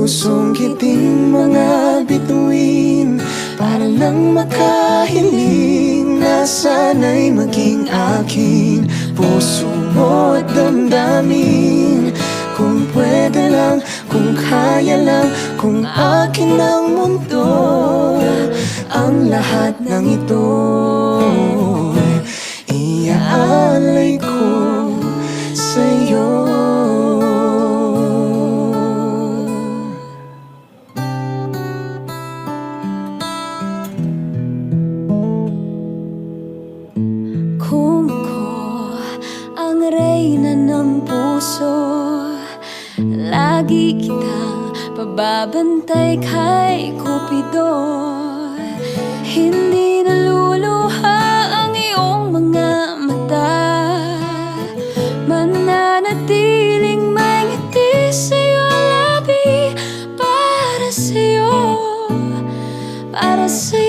pusong giting mga bituin, para lang makahiling na sana'y maging akin. Puso mo at damdamin, kung pwede lang, kung kaya lang, kung akin ang mundo, ang lahat ng ito iaalay ko sa'yo. Kung ako ang reyna ng puso, lagi kitang pababantay kay Cupido. Hindi naluluha ang iyong mga mata, mananatiling may ngiti sa'yo, labi para sa'yo, para sa'yo.